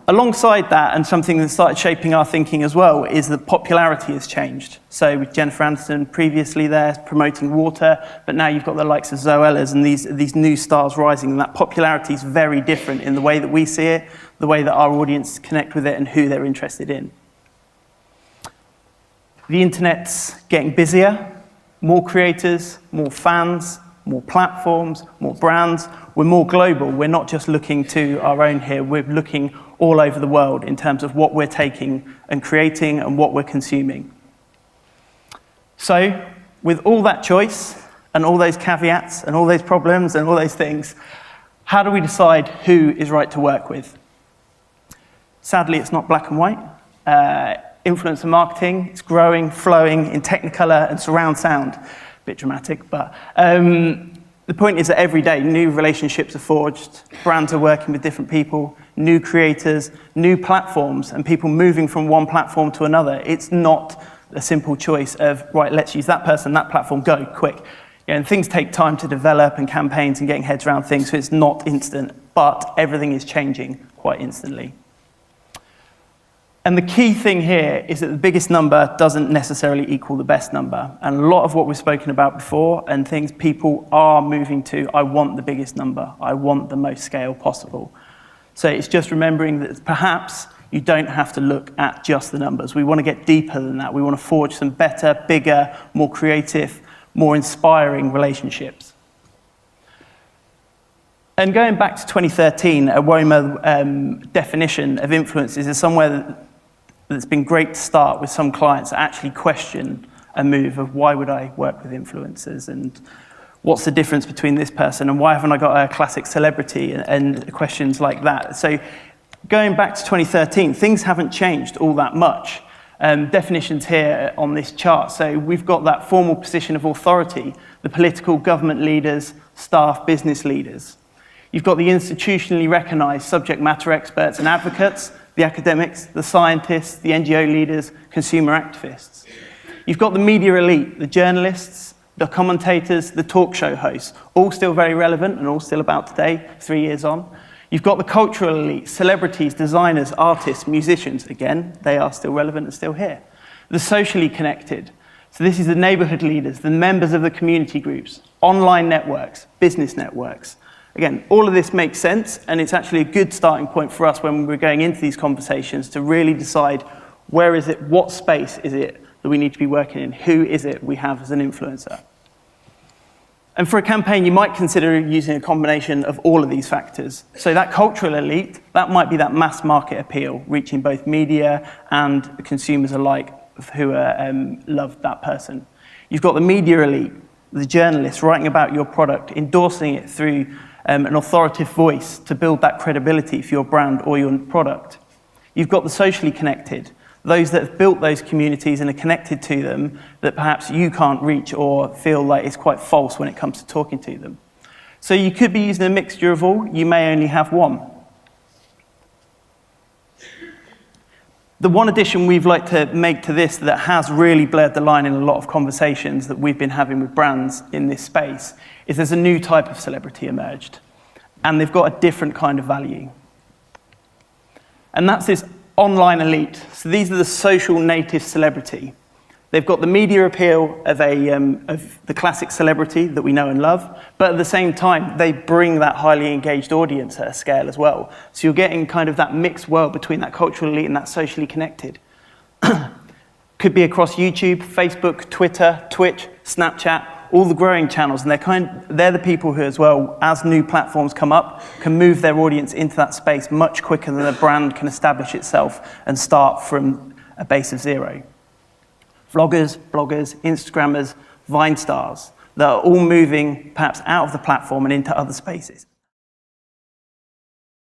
Alongside that, and something that started shaping our thinking as well, is that popularity has changed. So with Jennifer Aniston previously there promoting water, but now you've got the likes of Zoella's and these new stars rising, and that popularity is very different in the way that we see it, the way that our audience connect with it, and who they're interested in. The internet's getting busier, more creators, more fans, more platforms, more brands. We're more global. We're not just looking to our own here. We're looking all over the world in terms of what we're taking and creating and what we're consuming. So, with all that choice and all those caveats and all those problems and all those things, how do we decide who is right to work with? Sadly, it's not black and white. Influencer marketing is growing, flowing in Technicolor and surround sound. A bit dramatic, but the point is that every day new relationships are forged, brands are working with different people, new creators, new platforms, and people moving from one platform to another. It's not a simple choice of, right, let's use that person, that platform, go, quick. And things take time to develop and campaigns and getting heads around things, so it's not instant, but everything is changing quite instantly. And the key thing here is that the biggest number doesn't necessarily equal the best number. And a lot of what we've spoken about before and things people are moving to, I want the biggest number. I want the most scale possible. So it's just remembering that perhaps you don't have to look at just the numbers. We want to get deeper than that. We want to forge some better, bigger, more creative, more inspiring relationships. And going back to 2013, a WOMA definition of influencers is somewhere that's been great to start with some clients that actually question a move of why would I work with influencers and what's the difference between this person and why haven't I got a classic celebrity and questions like that. So going back to 2013, things haven't changed all that much. Definitions here on this chart. So we've got that formal position of authority, the political government leaders, staff, business leaders. You've got the institutionally recognized subject matter experts and advocates, the academics, the scientists, the NGO leaders, consumer activists. You've got the media elite, the journalists, the commentators, the talk show hosts, all still very relevant and all still about today, 3 years on. You've got the cultural elite, celebrities, designers, artists, musicians. Again, they are still relevant and still here. The socially connected. So this is the neighborhood leaders, the members of the community groups, online networks, business networks. Again, all of this makes sense, and it's actually a good starting point for us when we're going into these conversations to really decide where is it, what space is it that we need to be working in, who is it we have as an influencer. And for a campaign, you might consider using a combination of all of these factors. So that cultural elite, that might be that mass market appeal, reaching both media and consumers alike who love that person. You've got the media elite, the journalists writing about your product, endorsing it through an authoritative voice to build that credibility for your brand or your product. You've got the socially connected, those that have built those communities and are connected to them that perhaps you can't reach or feel like it's quite false when it comes to talking to them. So you could be using a mixture of all, you may only have one. The one addition we've liked to make to this that has really blurred the line in a lot of conversations that we've been having with brands in this space is there's a new type of celebrity emerged, and they've got a different kind of value. And that's this online elite. So these are the social native celebrity. They've got the media appeal of the classic celebrity that we know and love, but at the same time, they bring that highly engaged audience at a scale as well. So you're getting kind of that mixed world between that cultural elite and that socially connected. Could be across YouTube, Facebook, Twitter, Twitch, Snapchat, all the growing channels, and they're the people who, as well, as new platforms come up, can move their audience into that space much quicker than a brand can establish itself and start from a base of zero. Vloggers, bloggers, Instagrammers, Vine stars, that are all moving perhaps out of the platform and into other spaces.